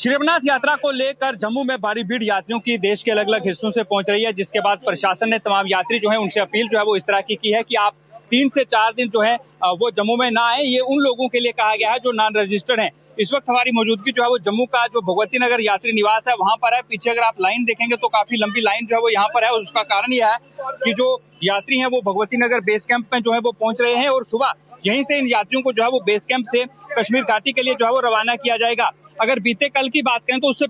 श्रीनाथ यात्रा को लेकर जम्मू में भारी भीड़ यात्रियों की देश के अलग अलग हिस्सों से पहुंच रही है, जिसके बाद प्रशासन ने तमाम यात्री जो है उनसे अपील जो है वो इस तरह की है कि आप 3 से 4 दिन जो है वो जम्मू में ना आए। ये उन लोगों के लिए कहा गया है जो नॉन रजिस्टर्ड हैं। इस वक्त हमारी मौजूदगी जो है वो जम्मू का जो भगवती नगर यात्री निवास है वहां पर है। पीछे अगर आप लाइन देखेंगे तो काफी लंबी लाइन जो है वो यहाँ पर है। उसका कारण यह है कि जो यात्री हैं वो भगवती नगर बेस कैंप में जो है वो पहुंच रहे हैं और सुबह यहीं से इन यात्रियों को जो है वो बेस कैंप से कश्मीर घाटी के लिए जो है वो रवाना किया जाएगा। अगर बीते कल की बात करें तो उससे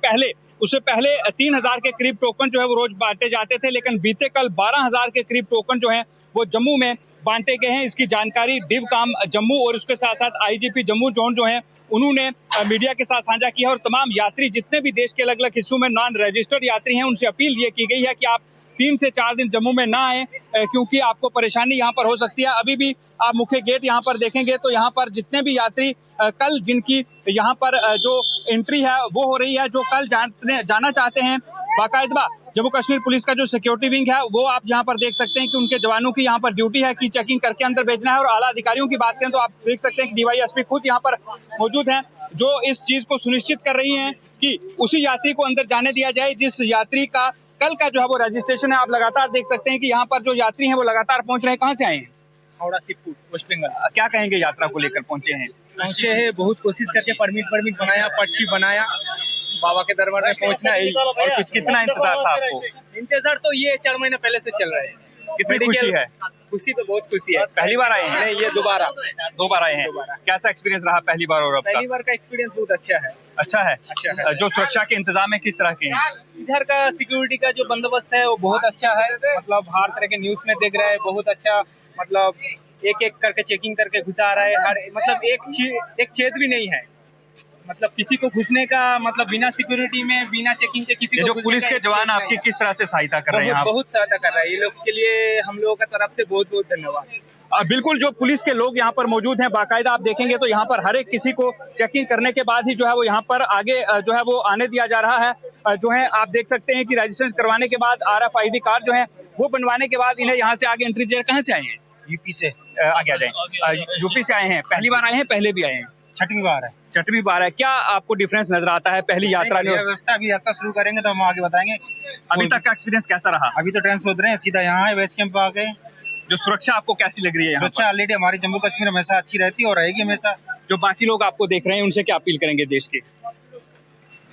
पहले 3000 के करीब टोकन जो है वो रोज बांटे जाते थे, लेकिन बीते कल 12000 के करीब टोकन जो है वो जम्मू में बांटे गए हैं। इसकी जानकारी डिव काम जम्मू और उसके साथ साथ आईजीपी जम्मू जोन जो है उन्होंने मीडिया के साथ साझा किया और तमाम यात्री जितने भी देश के अलग अलग हिस्सों में नॉन रजिस्टर्ड यात्री हैं उनसे अपील ये की गई है कि आप 3 से 4 दिन जम्मू में ना आए, क्योंकि आपको परेशानी यहाँ पर हो सकती है। अभी भी आप मुख्य गेट यहाँ पर देखेंगे तो यहाँ पर जितने भी यात्री कल जिनकी यहाँ पर जो एंट्री है वो हो रही है, जो कल जाना चाहते हैं, बाकायदा जम्मू कश्मीर पुलिस का जो सिक्योरिटी विंग है वो आप यहाँ पर देख सकते हैं कि उनके जवानों की यहाँ पर ड्यूटी है कि चेकिंग करके अंदर भेजना है। और आला अधिकारियों की बात करें तो आप देख सकते हैं कि डीवाईएसपी खुद यहाँ पर मौजूद हैं, जो इस चीज को सुनिश्चित कर रही हैं कि उसी यात्री को अंदर जाने दिया जाए जिस यात्री का कल का जो है वो रजिस्ट्रेशन है। आप लगातार देख सकते हैं कि यहाँ पर जो यात्री हैं वो लगातार पहुंच रहे हैं। कहाँ से आए हैं? हावड़ा सिपपुर वेस्ट बंगाल। क्या कहेंगे यात्रा को लेकर पहुंचे हैं? बहुत कोशिश करके परमिट बनाया, पर्ची बनाया, बाबा के दरबार में पहुंचना है। और कुछ कितना इंतजार था आपको? इंतजार तो ये 4 महीने पहले से चल रहा है। कितनी खुशी है? खुशी तो बहुत खुशी है। पहली बार आए हैं? नहीं, ये दो बार आए हैं। कैसा एक्सपीरियंस रहा पहली बार और अब पहली बार का एक्सपीरियंस बहुत अच्छा है। अच्छा है। जो सुरक्षा के इंतजाम है किस तरह के हैं? इधर का सिक्योरिटी का जो बंदोबस्त है वो बहुत अच्छा है। मतलब हर तरह के न्यूज में देख रहा है, बहुत अच्छा। मतलब एक एक करके चेकिंग करके घुसा रहा है। हर मतलब एक छेद भी नहीं है। मतलब किसी को घुसने का मतलब बिना सिक्योरिटी में बिना चेकिंग के किसी को जो पुलिस के जवान आपकी किस तरह से सहायता कर रहे हैं? बहुत सहायता कर रहा है। ये लोग के लिए हम लोगों का तरफ से बहुत बहुत धन्यवाद। बिल्कुल, जो पुलिस के लोग यहाँ पर मौजूद हैं बाकायदा आप देखेंगे तो यहाँ पर हर एक किसी को चेकिंग करने के बाद ही जो है वो यहाँ पर आगे जो है वो आने दिया जा रहा है। जो है आप देख सकते हैं कि रजिस्ट्रेशन करवाने के बाद RFID कार्ड जो है वो बनवाने के बाद इन्हें यहाँ से आगे एंट्री दे। कहाँ से आए हैं? यूपी से। आगे आ जाए। यूपी से आए हैं? पहली बार आए हैं, पहले भी आए हैं? छठवीं बार है। क्या आपको डिफरेंस नजर आता है पहली यात्रा में? व्यवस्था अभी यात्रा शुरू करेंगे तो हम आगे बताएंगे। अभी तक का एक्सपीरियंस कैसा रहा? अभी तो ट्रेन से उतरे हैं, सीधा यहाँ है बेस कैंप आ गए। जो सुरक्षा आपको कैसी लग रही है? सुरक्षा ऑलरेडी हमारी जम्मू कश्मीर हमेशा अच्छी रहती है और रहेगी हमेशा। जो बाकी लोग आपको देख रहे हैं उनसे क्या अपील करेंगे देश के?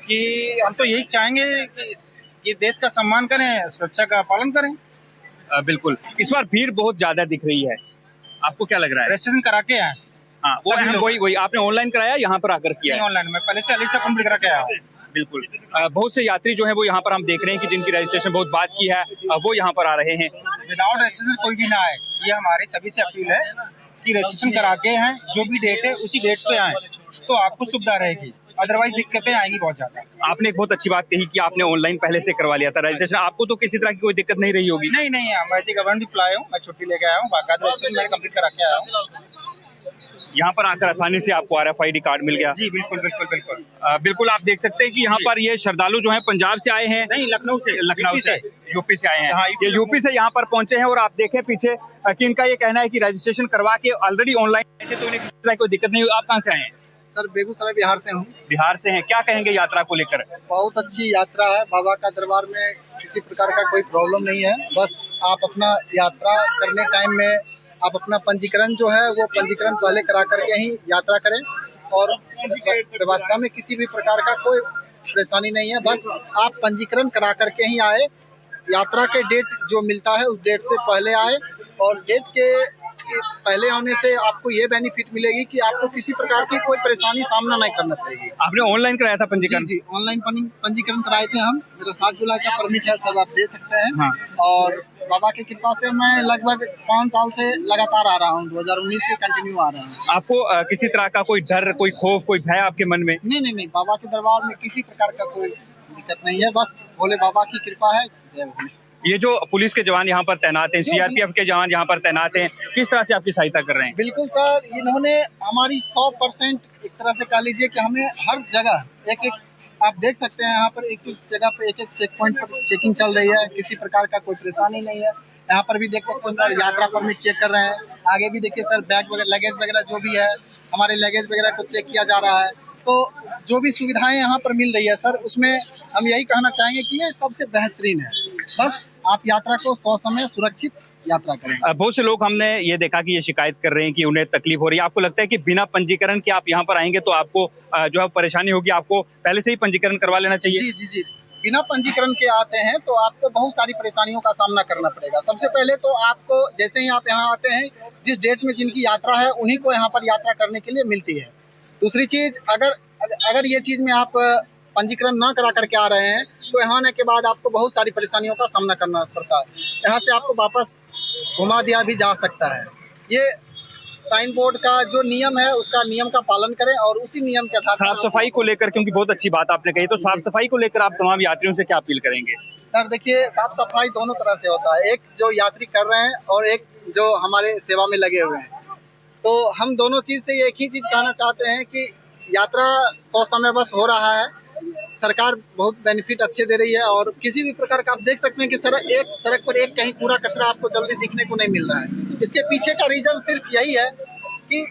कि हम तो यही चाहेंगे कि देश का सम्मान करें, सुरक्षा का पालन करें। बिल्कुल। इस बार भीड़ बहुत ज्यादा दिख रही है, आपको क्या लग रहा है? रजिस्ट्रेशन करा के आए। हाँ, वही आपने ऑनलाइन कराया, यहाँ पर आकर किया? ऑनलाइन में पहले से अलग से कंप्लीट करा के आया। बिल्कुल। बहुत से यात्री जो है वो यहाँ पर हम देख रहे हैं कि जिनकी रजिस्ट्रेशन बहुत बात की है वो यहाँ पर आ रहे हैं। विदाउट रजिस्ट्रेशन कोई भी ना आए, ये हमारे सभी से अपील है कि रजिस्ट्रेशन करा के हैं, जो भी डेट है उसी डेट पे आए तो आपको सुविधा रहेगी, अदरवाइज दिक्कतें आएंगी बहुत ज्यादा। आपने एक बहुत अच्छी बात कही कि आपने ऑनलाइन पहले से करवा लिया था रजिस्ट्रेशन, आपको तो किसी तरह की कोई दिक्कत नहीं रही होगी? नहीं, मैं गवर्नमेंट भी आया हूँ, मैं छुट्टी लेके आया हूँ, बाकायदा रजिस्ट्रेशन मैंने कंप्लीट करा के आया हूँ। यहाँ पर आकर आसानी से आपको RFID कार्ड मिल गया? जी बिल्कुल। बिल्कुल, आप देख सकते हैं कि यहाँ पर ये श्रद्धालु जो है पंजाब से आए हैं। नहीं, लखनऊ से यूपी से आए हैं। हाँ, ये यूपी से यहाँ पर पहुंचे हैं और आप देखें पीछे कि इनका ये कहना है कि रजिस्ट्रेशन करवा के ऑलरेडी ऑनलाइन थे तो इन्हें किसी तरह कोई दिक्कत नहीं हुई। आप कहाँ से आए हैं? सर बेगूसराय बिहार से हूँ। बिहार से हैं। क्या कहेंगे यात्रा को लेकर? बहुत अच्छी यात्रा है। बाबा का दरबार में किसी प्रकार का कोई प्रॉब्लम नहीं है। बस आप अपना यात्रा करने टाइम में आप अपना पंजीकरण जो है वो पंजीकरण पहले करा करके ही यात्रा करें और व्यवस्था में किसी भी प्रकार का कोई परेशानी नहीं है। बस आप पंजीकरण करा करके ही आए, यात्रा के डेट जो मिलता है उस डेट से पहले आए और डेट के पहले होने से आपको ये बेनिफिट मिलेगी कि आपको किसी प्रकार की कोई परेशानी सामना नहीं करना पड़ेगी। आपने ऑनलाइन कराया था पंजीकरण? जी, ऑनलाइन पंजीकरण कराए थे हम। मेरा 7 जुलाई का परमिट है सर, आप दे सकते हैं। हाँ। और बाबा की कृपा से मैं लगभग 5 साल से लगातार आ रहा हूँ, 2019 से कंटिन्यू आ रहा हूँ। आपको किसी तरह का कोई डर, कोई खौफ, कोई भय आपके मन में? नहीं, बाबा के दरबार में किसी प्रकार का कोई दिक्कत नहीं है। बस भोले बाबा की कृपा है। ये जो पुलिस के जवान यहाँ पर तैनात हैं, CRPF के जवान यहाँ पर तैनात हैं, किस तरह से आपकी सहायता कर रहे हैं? बिल्कुल सर, इन्होंने हमारी 100% एक तरह से कह लीजिए कि हमें हर जगह एक आप देख सकते हैं यहाँ पर एक जगह पे एक चेक पॉइंट पर चेकिंग चल रही है। किसी प्रकार का कोई परेशानी नहीं है। यहाँ पर भी देख सकते हैं सर, यात्रा परमिट चेक कर रहे हैं। आगे भी देखिए सर, बैग वगैरह लगेज वगैरह जो भी है हमारे लगेज वगैरह को चेक किया जा रहा है। तो जो भी सुविधाएं यहाँ पर मिल रही है सर, उसमें हम यही कहना चाहेंगे कि ये सबसे बेहतरीन है। बस आप यात्रा को ससमय सुरक्षित यात्रा करें। बहुत से लोग हमने ये देखा कि ये शिकायत कर रहे हैं कि उन्हें तकलीफ हो रही है। आपको लगता है कि बिना पंजीकरण के आप यहाँ पर आएंगे तो आपको जो है परेशानी होगी, आपको पहले से ही पंजीकरण करवा लेना चाहिए? जी जी जी, बिना पंजीकरण के आते हैं तो आपको बहुत सारी परेशानियों का सामना करना पड़ेगा। सबसे पहले तो आपको जैसे ही आप यहाँ आते हैं, जिस डेट में जिनकी यात्रा है उन्हीं को यहाँ पर यात्रा करने के लिए मिलती है। दूसरी चीज, अगर ये चीज में आप पंजीकरण ना करा करके आ रहे हैं तो यहाँ आने के बाद आपको बहुत सारी परेशानियों का सामना करना पड़ता है। यहाँ से आपको वापस घुमा दिया भी जा सकता है। ये साइन बोर्ड का जो नियम है उसका नियम का पालन करें और उसी नियम के आधार साफ सफाई को लेकर, क्योंकि बहुत अच्छी बात आपने कही, तो साफ सफाई को लेकर आप तमाम यात्रियों से क्या अपील करेंगे? सर देखिए, साफ सफाई दोनों तरह से होता है, एक जो यात्री कर रहे हैं और एक जो हमारे सेवा में लगे हुए हैं। तो हम दोनों चीज से एक ही चीज कहना चाहते हैं कि यात्रा ससमय बस हो रहा है। सरकार बहुत बेनिफिट अच्छे दे रही है और किसी भी प्रकार का आप देख सकते हैं कि सड़क पर एक कहीं कूड़ा कचरा आपको जल्दी दिखने को नहीं मिल रहा है। इसके पीछे का रीजन सिर्फ यही है कि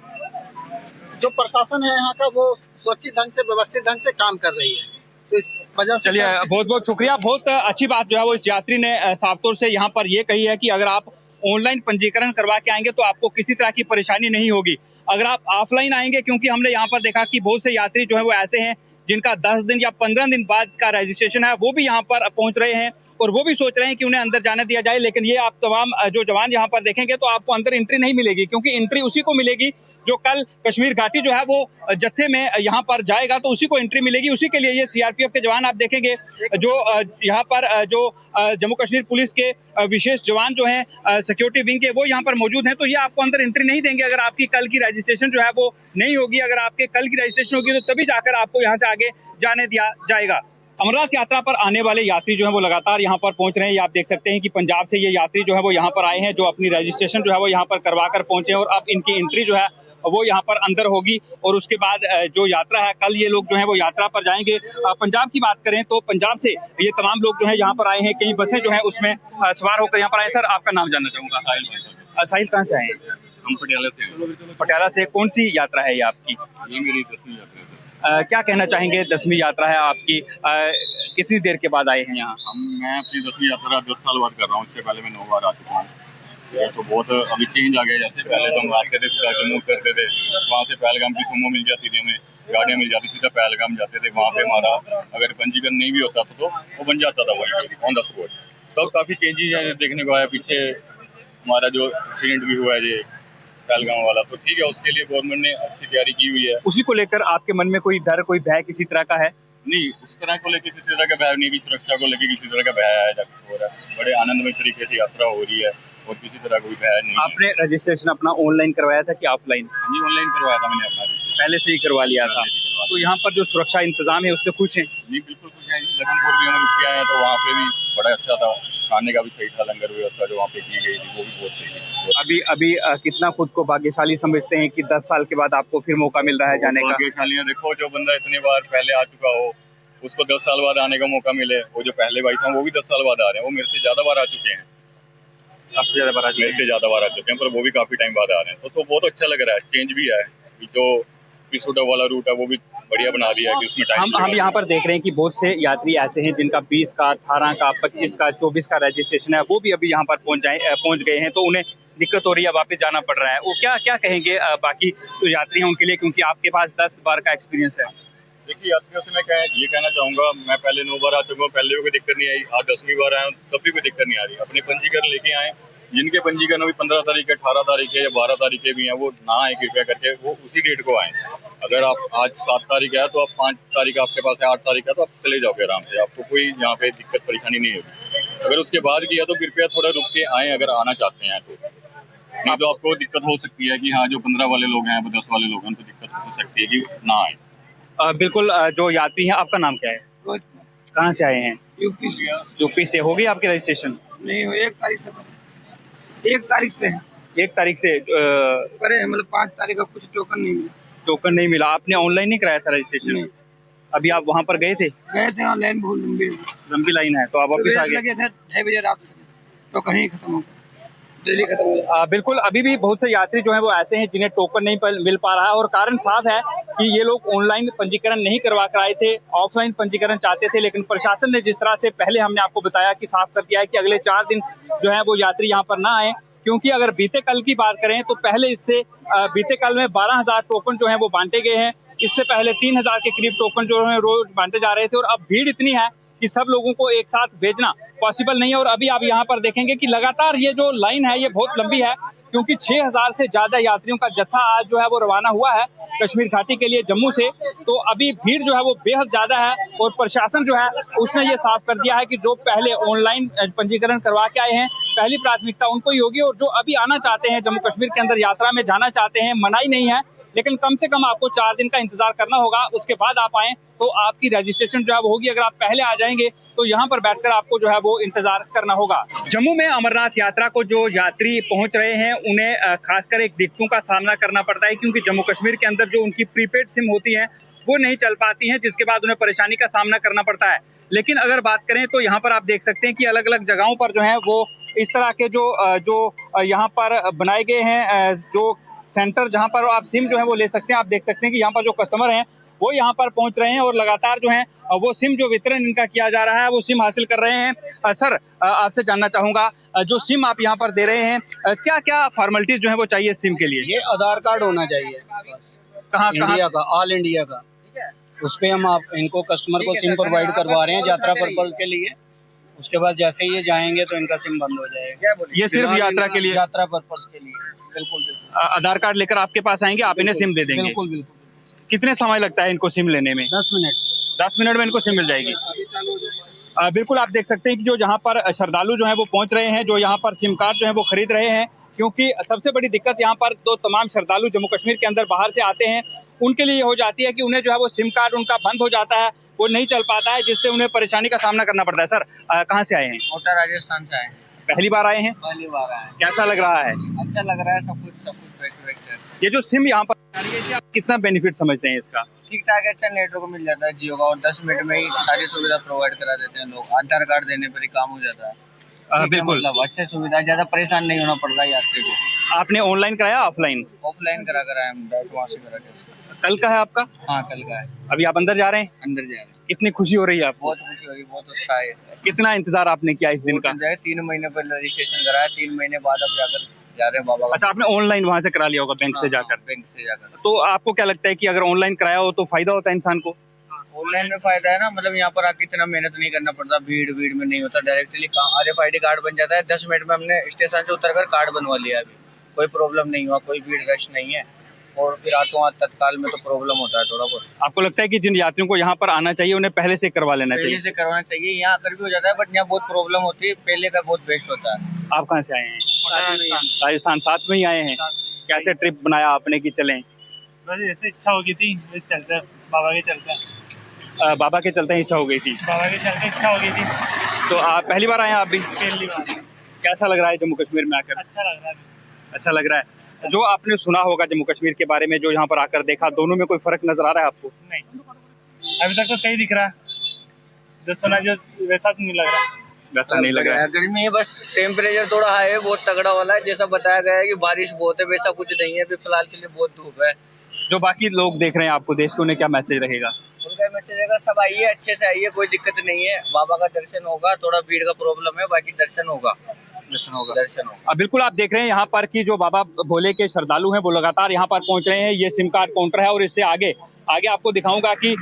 जो प्रशासन है यहाँ का वो सुरक्षित ढंग से, व्यवस्थित ढंग से काम कर रही है। तो इस वजह से चलिए, बहुत बहुत शुक्रिया। बहुत अच्छी बात जो है वो इस यात्री ने साफ तौर से यहाँ पर ये कही है कि अगर आप ऑनलाइन पंजीकरण करवा के आएंगे तो आपको किसी तरह की परेशानी नहीं होगी। अगर आप ऑफलाइन आएंगे, क्योंकि हमने यहाँ पर देखा कि बहुत से यात्री जो है वो ऐसे हैं जिनका 10 दिन या 15 दिन बाद का रजिस्ट्रेशन है, वो भी यहाँ पर पहुंच रहे हैं और वो भी सोच रहे हैं कि उन्हें अंदर जाने दिया जाए। लेकिन ये आप तमाम जो जवान यहाँ पर देखेंगे तो आपको अंदर एंट्री नहीं मिलेगी, क्योंकि एंट्री उसी को मिलेगी जो कल कश्मीर घाटी जो है वो जत्थे में यहाँ पर जाएगा, तो उसी को एंट्री मिलेगी। उसी के लिए ये सीआरपीएफ के जवान आप देखेंगे जो यहाँ पर जो जम्मू कश्मीर पुलिस के विशेष जवान जो हैं सिक्योरिटी विंग के, वो यहाँ पर मौजूद हैं। तो ये आपको अंदर एंट्री नहीं देंगे अगर आपकी कल की रजिस्ट्रेशन जो है वो नहीं होगी। अगर आपके कल की रजिस्ट्रेशन होगी तो तभी जाकर आपको यहाँ से आगे जाने दिया जाएगा। अमरनाथ यात्रा पर आने वाले यात्री जो है वो लगातार यहाँ पर पहुंच रहे हैं। ये आप देख सकते हैं कि पंजाब से ये यात्री जो है वो यहाँ पर आए हैं, जो अपनी रजिस्ट्रेशन जो है वो यहाँ पर करवा कर पहुंचे हैं और अब इनकी एंट्री जो है वो यहाँ पर अंदर होगी और उसके बाद जो यात्रा है, कल ये लोग जो है वो यात्रा पर जाएंगे। पंजाब की बात करें तो पंजाब से ये तमाम लोग जो है यहाँ पर आए हैं, कई बसें जो है उसमें सवार होकर यहाँ पर आए। सर, आपका नाम जानना चाहूँगा। साहिल कहाँ से आए हैं? हम पटियाला से। पटियाला से। कौन सी यात्रा है ये आपकी? ये मेरी 10वीं यात्रा है। क्या कहना चाहेंगे, 10वीं यात्रा है आपकी, कितनी देर के बाद आए हैं यहाँ? मैं अपनी 10वीं यात्रा 10 साल बाद कर रहा हूँ। इससे पहले मैं 9 बार आ चुका हूँ। तो बहुत अभी चेंज आ गया। जैसे पहले तो हम आते थे, सीधा जम्मू करते थे, वहाँ से पहलगाम की सुमो मिल जाती थी, हमें गाड़ियाँ मिल जाती, सीधा पहलगाम जाते थे। वहाँ पे हमारा अगर पंजीकरण नहीं भी होता तो वो बन जाता था वहीं ऑन द स्पॉट। तब काफ़ी चेंजेस हैं देखने को आया। पीछे हमारा जो एक्सीडेंट भी हुआ है ये पहलगाम वाला, तो ठीक है, उसके लिए गवर्नमेंट ने अच्छी तैयारी की हुई है। उसी को लेकर आपके मन में कोई डर, कोई भय किसी तरह का है? नहीं, उस तरह को लेकर किसी तरह का भय नहीं, की सुरक्षा को लेकर किसी तरह का भय आया हो रहा है। बड़े आनंदमय तरीके से यात्रा हो रही है और किसी तरह कोई भय नहीं। आपने रजिस्ट्रेशन अपना ऑनलाइन करवाया था कि ऑफलाइन? जी, ऑनलाइन करवाया था मैंने अपना रजिस्ट्रेशन। पहले से ही करवा लिया था। तो यहाँ पर जो सुरक्षा इंतजाम है उससे खुश हैं? जी बिल्कुल खुश हैं। लखनपुर भी हम रुक के आए हैं तो वहाँ पे भी बड़ा अच्छा था, खाने का भी सही था, लंगर व्यवस्था जो वहाँ पे की गई थी वो भी बहुत सही थी। अभी कितना खुद को भाग्यशाली समझते हैं कि 10 साल के बाद आपको फिर मौका मिल रहा है जाने का? भाग्यशाली है। देखो, जो बंदा इतने बार पहले आ चुका हो उसको 10 साल बाद आने का मौका मिले। वो जो पहले भाई साहब वो भी 10 साल बाद आ रहे हैं, वो मेरे से ज्यादा बार आ चुके हैं। सबसे ज्यादा बार मेरे से ज्यादा बार आ चुके हैं, पर वो भी काफी टाइम बाद आ रहे हैं। तो बहुत अच्छा लग रहा है। चेंज भी है, जो पिसोटा वाला रूट है वो भी बढ़िया बना दिया है कि उसमें हम यहाँ पर देख रहे हैं कि बहुत से यात्री ऐसे हैं जिनका 20 का, 18 का, 25 का, 24 का रजिस्ट्रेशन है, वो भी अभी यहाँ पर पहुँच गए हैं। तो उन्हें दिक्कत हो रही है, वापस जाना पड़ रहा है। वो क्या कहेंगे बाकी जो यात्री हैं उनके लिए, क्योंकि आपके पास 10 बार का एक्सपीरियंस है? देखिए, यात्रियों से मैं ये कहना चाहूँगा, मैं पहले 9 बार आ चुका हूँ, पहले भी कोई दिक्कत नहीं आई। आज 10वीं बार आया हूँ तब भी कोई दिक्कत नहीं आ रही। अपने पंजीकरण लेके आए, जिनके पंजीकरण अभी 15 तारीख है, 18 तारीख है या 12 तारीख के भी हैं, वो ना आए कृपया करके, वो उसी डेट को आए। अगर आप आज 7 तारीख है तो आप 5 तारीख आपके पास है, 8 तारीख है तो आप चले जाओगे आराम से, आपको कोई यहाँ पे दिक्कत परेशानी नहीं होगी। अगर उसके बाद किया तो कृपया थोड़ा रुक के आए अगर आना चाहते हैं तो। नहीं तो आपको दिक्कत हो सकती है कि हाँ, जो 15 वाले लोग हैं, 10 वाले लोग हैं, तो दिक्कत हो सकती है कि ना आए। बिल्कुल। जो यात्री हैं, आपका नाम क्या है? रोहित। कहाँ से आए हैं? यूपी से। यूपी से। हो गई आपकी रजिस्ट्रेशन? नहीं, 1 तारीख से। 1 तारीख से है। 1 तारीख से करे, मतलब 5 तारीख का कुछ टोकन नहीं मिला। टोकन नहीं मिला? आपने ऑनलाइन नहीं कराया था रजिस्ट्रेशन? अभी आप वहाँ पर गए थे? गए थे, ऑनलाइन बहुत लंबी लाइन है, तो आप वापस आ गए? लगे थे 2:30 बजे रात से, तो कहीं खत्म हो गया, डेली खत्म हो गया। बिल्कुल। अभी भी बहुत से यात्री जो हैं वो ऐसे हैं जिन्हें टोकन नहीं मिल पा रहा है और कारण साफ है कि ये लोग ऑनलाइन पंजीकरण नहीं करवा कर आए थे, ऑफलाइन पंजीकरण चाहते थे, लेकिन प्रशासन ने जिस तरह से पहले हमने आपको बताया कि साफ कर दिया है कि अगले 4 दिन जो है वो यात्री यहाँ पर ना आए। क्योंकि अगर बीते कल की बात करें तो पहले इससे बीते कल में 12,000 टोकन जो है वो बांटे गए हैं। इससे पहले 3,000 के करीब टोकन जो है रोज बांटे जा रहे थे, और अब भीड़ इतनी है कि सब लोगों को एक साथ भेजना पॉसिबल नहीं है। और अभी आप यहाँ पर देखेंगे कि लगातार ये जो लाइन है ये बहुत लंबी है, क्योंकि 6,000 से ज्यादा यात्रियों का जत्था आज जो है वो रवाना हुआ है कश्मीर घाटी के लिए जम्मू से। तो अभी भीड़ जो है वो बेहद ज्यादा है, और प्रशासन जो है उसने ये साफ कर दिया है कि जो पहले ऑनलाइन पंजीकरण करवा के आए हैं पहली प्राथमिकता उनको ही होगी, और जो अभी आना चाहते हैं जम्मू कश्मीर के अंदर यात्रा में जाना चाहते हैं, मनाही नहीं है, लेकिन कम से कम आपको 4 दिन का इंतजार करना होगा, उसके बाद आप आए तो आपकी रजिस्ट्रेशन जो है वो होगी। अगर आप पहले आ जाएंगे तो यहाँ पर बैठकर आपको जो है वो इंतजार करना होगा। जम्मू में अमरनाथ यात्रा को जो यात्री पहुंच रहे हैं उन्हें खासकर एक दिक्कतों का सामना करना पड़ता है, क्योंकि जम्मू कश्मीर के अंदर जो उनकी प्रीपेड सिम होती है वो नहीं चल पाती हैं, जिसके बाद उन्हें परेशानी का सामना करना पड़ता है। लेकिन अगर बात करें तो यहाँ पर आप देख सकते हैं कि अलग अलग जगहों पर जो है वो इस तरह के जो यहाँ पर बनाए गए हैं जो सेंटर जहाँ पर आप सिम जो है वो ले सकते हैं। आप देख सकते हैं कि यहाँ पर जो कस्टमर हैं वो यहाँ पर पहुँच रहे हैं, और लगातार जो है वो सिम जो वितरण इनका किया जा रहा है वो सिम हासिल कर रहे हैं। सर, आपसे जानना चाहूँगा, जो सिम आप यहाँ पर दे रहे हैं क्या क्या फॉर्मेलिटीज जो है वो चाहिए सिम के लिए? ये आधार कार्ड होना चाहिए कहाँ इंडिया का, ऑल इंडिया का। उस पे हम आप इनको कस्टमर को सिम प्रोवाइड करवा रहे हैं यात्रा पर्पज के लिए। उसके बाद जैसे ही ये जाएंगे तो इनका सिम बंद हो जाएगा। ये सिर्फ यात्रा के लिए? यात्रा पर्पज के लिए, बिल्कुल बिल्कुल। आधार कार्ड लेकर आपके पास आएंगे, आप इन्हें सिम दे देंगे? बिल्कुल बिल्कुल। कितने समय लगता है इनको सिम लेने में? 10 मिनट। 10 मिनट में इनको सिम मिल जाएगी। बिल्कुल, आप देख सकते हैं कि जो यहाँ पर श्रद्धालु जो है वो पहुंच रहे हैं, जो यहाँ पर सिम कार्ड जो है वो खरीद रहे हैं, क्योंकि सबसे बड़ी दिक्कत यहाँ पर तो तमाम श्रद्धालु जम्मू कश्मीर के अंदर बाहर से आते हैं उनके लिए हो जाती है कि उन्हें जो है वो सिम कार्ड उनका बंद हो जाता है, वो नहीं चल पाता है, जिससे उन्हें परेशानी का सामना करना पड़ता है। सर, कहाँ से आए हैं? कोटा राजस्थान से आए हैं। पहली बार आए हैं? पहली बार आए हैं। कैसा लग रहा है? अच्छा लग रहा है, सब कुछ बेस्ट है। ये जो सिम यहाँ पर आ रही है इससे आप कितना बेनिफिट समझते हैं इसका? ठीक ठाक है, अच्छा नेटवर्क मिल जाता है जियो का, और 10 मिनट में ही सारी सुविधा प्रोवाइड करा देते हैं लोग। आधार कार्ड देने पर ही काम हो जाता है। बिल्कुल, मतलब अच्छी सुविधा, ज्यादा परेशान नहीं होना पड़ता यात्री को। आपने ऑनलाइन कराया ऑफलाइन? ऑफलाइन करा कर आए हम, वहाँ से करा के। कल का है आपका? हाँ, कल का है। अभी आप अंदर जा रहे हैं? अंदर जा रहे हैं। कितनी खुशी हो रही है आपको? बहुत खुशी हो रही, बहुत उत्साह है। कितना इंतजार आपने किया इस दिन का? 3 महीने पहले रजिस्ट्रेशन कराया, 3 महीने बाद अब जाकर जा रहे हैं बाबा। अच्छा, आपने ऑनलाइन वहाँ से करा लिया होगा बैंक से जाकर? बैंक से जाकर। तो आपको क्या लगता है कि अगर ऑनलाइन कराया हो तो फायदा होता है इंसान को? ऑनलाइन में फायदा है ना, मतलब यहाँ पर आके इतना मेहनत नहीं करना पड़ता, भीड़ में नहीं होता, डायरेक्टली RFID कार्ड बन जाता है। 10 मिनट में हमने स्टेशन से उतरकर कार्ड बनवा लिया। अभी कोई प्रॉब्लम नहीं हुआ, कोई भीड़ रश नहीं है, और फिर आते वहाँ तत्काल में तो प्रॉब्लम होता है थोड़ा बहुत। आपको लगता है कि जिन यात्रियों को यहाँ पर आना चाहिए उन्हें पहले से करवा लेना चाहिए? पहले से करवाना चाहिए, यहाँ आकर भी हो जाता है, बट यहाँ बहुत प्रॉब्लम होती है, पहले का बहुत बेस्ट होता है। आप कहाँ से आए हैं? राजस्थान। साथ में ही आए हैं? कैसे ट्रिप बनाया आपने कि चलें? जैसे इच्छा होगी थी चलते हैं, बाबा के चलते बाबा के चलते ही इच्छा हो गई थी? बाबा के चलते इच्छा हो गई थी। तो आप पहली बार आए हैं? आप भी पहली बार। कैसा लग रहा है जम्मू कश्मीर में आकर? अच्छा लग रहा है। अच्छा लग रहा है। जो आपने सुना होगा जम्मू कश्मीर के बारे में, जो यहाँ पर आकर देखा, दोनों में कोई फर्क नजर आ रहा है आपको? नहीं, अभी तक तो सही दिख रहा है, जो सुना जो वैसा नहीं लग रहा। वैसा नहीं लग रहा है? गर्मी है, बस टेम्परेचर थोड़ा हाई है, बहुत तगड़ा वाला है। जैसा बताया गया है कि बारिश बहुत है, वैसा कुछ नहीं है। अभी फिलहाल के लिए बहुत धूप है। जो बाकी लोग देख रहे हैं आपको देश को, उन्हें क्या मैसेज रहेगा? उनका मैसेज रहेगा, सब आइए, अच्छे से आइए, कोई दिक्कत नहीं है। बाबा का दर्शन होगा, थोड़ा भीड़ का प्रॉब्लम है, बाकी दर्शन होगा। बिल्कुल, आप देख रहे हैं यहाँ पर कि जो बाबा भोले के श्रद्धालु हैं वो लगातार यहाँ पर पहुँच रहे हैं। ये सिम कार्ड काउंटर है, और इससे आगे आपको दिखाऊंगा कि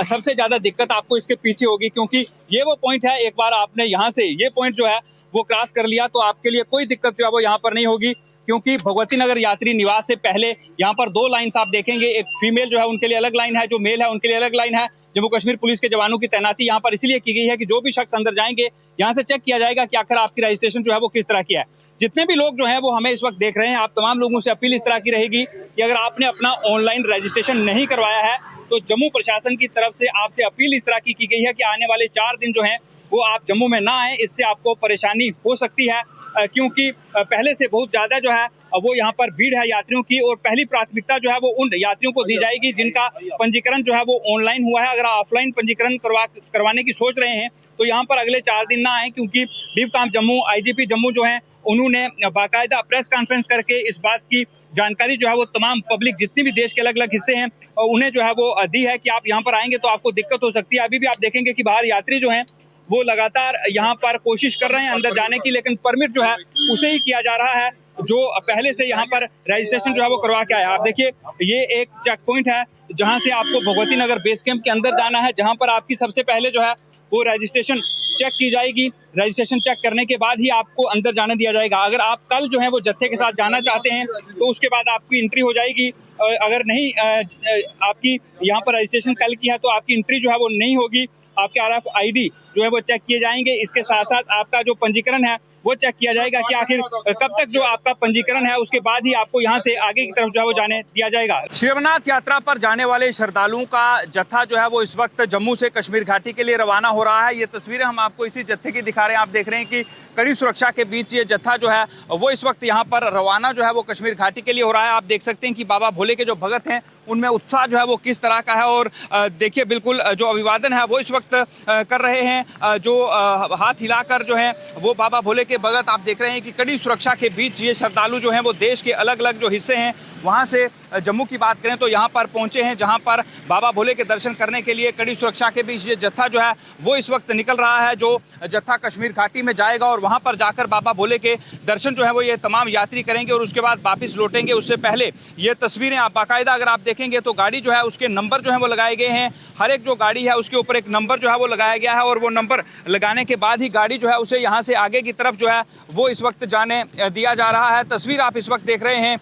सबसे ज्यादा दिक्कत आपको इसके पीछे होगी, क्योंकि ये वो पॉइंट है, एक बार आपने यहाँ से ये पॉइंट जो है वो क्रॉस कर लिया तो आपके लिए कोई दिक्कत जो है वो यहाँ पर नहीं होगी, क्योंकि भगवती नगर यात्री निवास से पहले यहाँ पर 2 लाइन्स आप देखेंगे। एक फीमेल जो है उनके लिए अलग लाइन है, जो मेल है उनके लिए अलग लाइन है। जम्मू कश्मीर पुलिस के जवानों की तैनाती यहाँ पर इसलिए की गई है कि जो भी शख्स अंदर जाएंगे यहाँ से चेक किया जाएगा कि आखिर आपकी रजिस्ट्रेशन जो है वो किस तरह की है। जितने भी लोग जो हैं वो हमें इस वक्त देख रहे हैं, आप तमाम लोगों से अपील इस तरह की रहेगी कि अगर आपने अपना ऑनलाइन रजिस्ट्रेशन नहीं करवाया है तो जम्मू प्रशासन की तरफ से आपसे अपील इस तरह की गई है कि आने वाले 4 दिन जो हैं वो आप जम्मू में ना आए। इससे आपको परेशानी हो सकती है, क्योंकि पहले से बहुत ज़्यादा जो है वो यहाँ पर भीड़ है यात्रियों की, और पहली प्राथमिकता जो है वो उन यात्रियों को दी जाएगी जिनका पंजीकरण जो है वो ऑनलाइन हुआ है। अगर ऑफलाइन पंजीकरण करवाने की सोच रहे हैं तो यहाँ पर अगले 4 दिन ना आए, क्योंकि डीप काम जम्मू IGP जम्मू जो है उन्होंने बाकायदा प्रेस कॉन्फ्रेंस करके इस बात की जानकारी जो है वो तमाम पब्लिक जितनी भी देश के अलग अलग हिस्से हैं उन्हें जो है वो दी है कि आप यहाँ पर आएंगे तो आपको दिक्कत हो सकती है। अभी भी आप देखेंगे कि बाहर यात्री जो हैं वो लगातार यहाँ पर कोशिश कर रहे हैं अंदर जाने की, लेकिन परमिट जो है उसे ही किया जा रहा है जो पहले से यहाँ पर रजिस्ट्रेशन जो है वो करवा के आया। आप देखिए ये एक चेक पॉइंट है जहाँ से आपको भगवती नगर बेस कैंप के अंदर जाना है, जहाँ पर आपकी सबसे पहले जो है वो रजिस्ट्रेशन चेक की जाएगी। रजिस्ट्रेशन चेक करने के बाद ही आपको अंदर जाने दिया जाएगा। अगर आप कल जो है वो जत्थे के साथ जाना चाहते हैं तो उसके बाद आपकी एंट्री हो जाएगी। अगर नहीं आपकी यहाँ पर रजिस्ट्रेशन कल की है तो आपकी एंट्री जो है वो नहीं होगी। आपके RFID जो है वो चेक किए जाएंगे। इसके साथ साथ आपका जो पंजीकरण है वो चेक किया जाएगा कि आखिर कब तक जो आपका पंजीकरण है, उसके बाद ही आपको यहाँ से आगे की तरफ जो है वो जाने दिया जाएगा। श्री अमरनाथ यात्रा पर जाने वाले श्रद्धालुओं का जत्था जो है वो इस वक्त जम्मू से कश्मीर घाटी के लिए रवाना हो रहा है। ये तस्वीरें हम आपको इसी जत्थे की दिखा रहे हैं। आप देख रहे हैं कि कड़ी सुरक्षा के बीच ये जत्था जो है वो इस वक्त यहाँ पर रवाना जो है वो कश्मीर घाटी के लिए हो रहा है। आप देख सकते हैं कि बाबा भोले के जो भगत हैं उनमें उत्साह जो है वो किस तरह का है। और देखिए बिल्कुल जो अभिवादन है वो इस वक्त कर रहे हैं, जो हाथ हिलाकर जो है वो बाबा भोले के भगत। आप देख रहे हैं कि कड़ी सुरक्षा के बीच ये श्रद्धालु जो हैं वो देश के अलग अलग जो हिस्से हैं वहाँ से जम्मू की बात करें तो यहाँ पर पहुँचे हैं, जहाँ पर बाबा भोले के दर्शन करने के लिए कड़ी सुरक्षा के बीच ये जत्था जो है वो इस वक्त निकल रहा है। जो जत्था कश्मीर घाटी में जाएगा और वहाँ पर जाकर बाबा भोले के दर्शन जो है वो ये तमाम यात्री करेंगे और उसके बाद वापस लौटेंगे। उससे पहले ये तस्वीरें आप बाकायदा अगर आप देखेंगे तो गाड़ी जो है उसके नंबर जो है वो लगाए गए हैं। हर एक जो गाड़ी है उसके ऊपर एक नंबर जो है वो लगाया गया है और वो नंबर लगाने के बाद ही गाड़ी जो है उसे यहाँ से आगे की तरफ जो है वो इस वक्त जाने दिया जा रहा है। तस्वीर आप इस वक्त देख रहे हैं,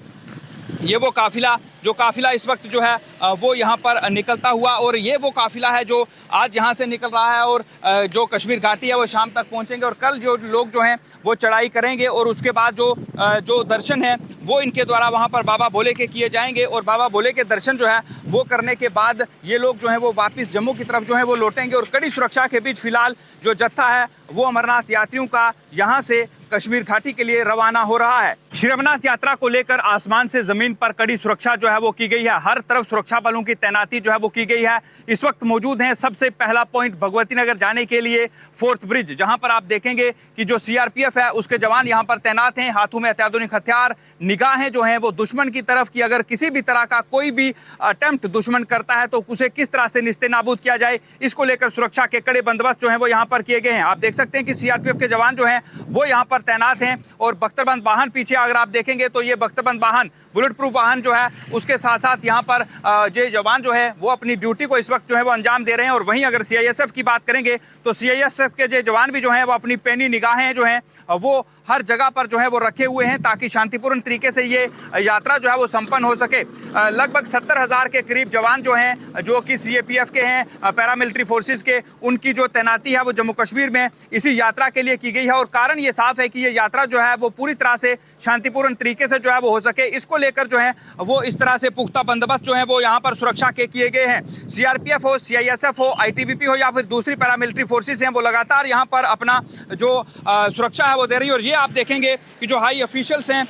ये वो काफिला इस वक्त जो है वो यहाँ पर निकलता हुआ, और ये वो काफिला है जो आज यहाँ से निकल रहा है और जो कश्मीर घाटी है वो शाम तक पहुँचेंगे। और कल जो लोग जो हैं वो चढ़ाई करेंगे और उसके बाद जो दर्शन है वो इनके द्वारा वहाँ पर बाबा भोले के किए जाएंगे। और बाबा भोले के दर्शन जो है वो करने के बाद ये लोग जो हैं वो वापस जम्मू की तरफ जो है वो लौटेंगे। और कड़ी सुरक्षा के बीच फिलहाल जो जत्था है वो अमरनाथ यात्रियों का यहाँ से कश्मीर घाटी के लिए रवाना हो रहा है। श्री अमरनाथ यात्रा को लेकर आसमान से जमीन पर कड़ी सुरक्षा जो है वो की गई है। हर तरफ सुरक्षा बलों की तैनाती जो है वो की गई है। इस वक्त मौजूद हैं सबसे पहला पॉइंट भगवती नगर जाने के लिए फोर्थ ब्रिज, जहां पर आप देखेंगे कि जो CRPF है उसके जवान यहां पर तैनात हैं। हाथों में अत्याधुनिक हथियार, निगाहें जो हैं वो दुश्मन की तरफ की, अगर किसी भी तरह का कोई भी अटेम्प्ट दुश्मन करता है तो उसे किस तरह से निस्ते नाबूद किया जाए, इसको लेकर सुरक्षा के कड़े बंदोबस्त जो है वो यहाँ पर किए गए हैं। आप देख सकते हैं कि CRPF के जवान जो हैं वो यहाँ पर तैनात हैं। और बख्तरबंद वाहन पीछे अगर आप देखेंगे तो ये बख्तरबंद वाहन, बुलेट प्रूफ वाहन जो है उसके साथ साथ यहाँ पर जो जवान जो है वो अपनी ड्यूटी को इस वक्त जो है वो अंजाम दे रहे हैं। और वहीं अगर CISF की बात करेंगे तो CISF के जो जवान भी जो हैं वो अपनी पैनी निगाहें जो हैं वो हर जगह पर जो है वो रखे हुए हैं ताकि शांतिपूर्ण तरीके से ये यात्रा जो है वो संपन्न हो सके। लगभग 70,000 के करीब जवान जो हैं जो कि CAPF के हैं, पैरामिलिट्री फोर्सेस के, उनकी जो तैनाती है वो जम्मू कश्मीर में इसी यात्रा के लिए की गई है। और कारण ये साफ है कि ये यात्रा जो है वो पूरी तरह से शांतिपूर्ण तरीके से जो है वो हो सके, इसको लेकर जो है वो इस तरह से पुख्ता बंदोबस्त जो है वो यहाँ पर सुरक्षा के किए गए हैं। CRPF हो, CISF हो, ITBP हो या फिर दूसरी पैरामिलिट्री फोर्सेस हैं वो लगातार यहाँ पर अपना जो सुरक्षा है वो दे रही है। और ये आप देखेंगे कि जो हाई ऑफिशियल्स हैं,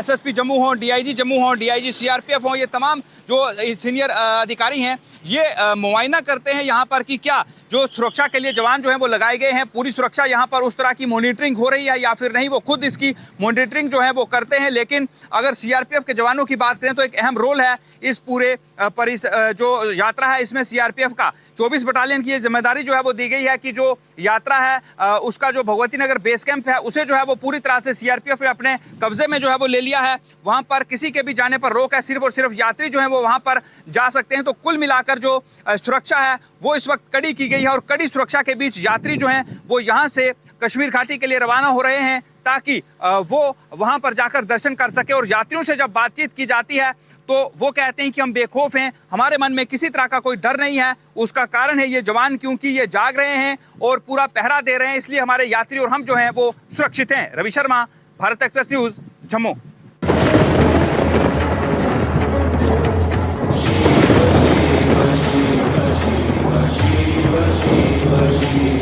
SSP जम्मू हो, DIG जम्मू हो, DIG CRPF हो, ये तमाम जो सीनियर अधिकारी हैं ये मुआयना करते हैं यहाँ पर कि क्या जो सुरक्षा के लिए जवान जो हैं वो लगाए गए हैं, पूरी सुरक्षा यहाँ पर उस तरह की मॉनिटरिंग हो रही है या फिर नहीं। वो खुद इसकी मॉनिटरिंग जो है वो करते हैं। लेकिन अगर CRPF के जवानों की बात करें तो एक अहम रोल है इस पूरे जो यात्रा है इसमें CRPF का 24 बटालियन की ये जिम्मेदारी जो है वो दी गई है कि जो यात्रा है उसका जो भगवती नगर बेस कैंप है उसे जो है वो पूरी तरह से CRPF ने अपने कब्जे में जो है वो ले लिया है। वहाँ पर किसी के भी जाने पर रोक है, सिर्फ और सिर्फ यात्री जो है वो वहाँ पर जा सकते हैं। तो कुल मिलाकर जो सुरक्षा है वो इस वक्त कड़ी की गई है और कड़ी सुरक्षा के बीच यात्री जो हैं वो यहाँ से कश्मीर घाटी के लिए रवाना हो रहे हैं ताकि वो वहाँ पर जाकर दर्शन कर सके। और यात्रियों से जब बातचीत की जाती है तो वो कहते हैं कि हम बेखौफ हैं, हमारे मन में किसी तरह का कोई डर नहीं है। उसका कारण है ये जवान, क्योंकि ये जाग रहे हैं और पूरा पहरा दे रहे हैं, इसलिए हमारे यात्री और हम जो हैं वो सुरक्षित हैं। Ravi Sharma, Bharat express news, Jammu. Shiva, Shiva, Shiva, Shiva, Shiva.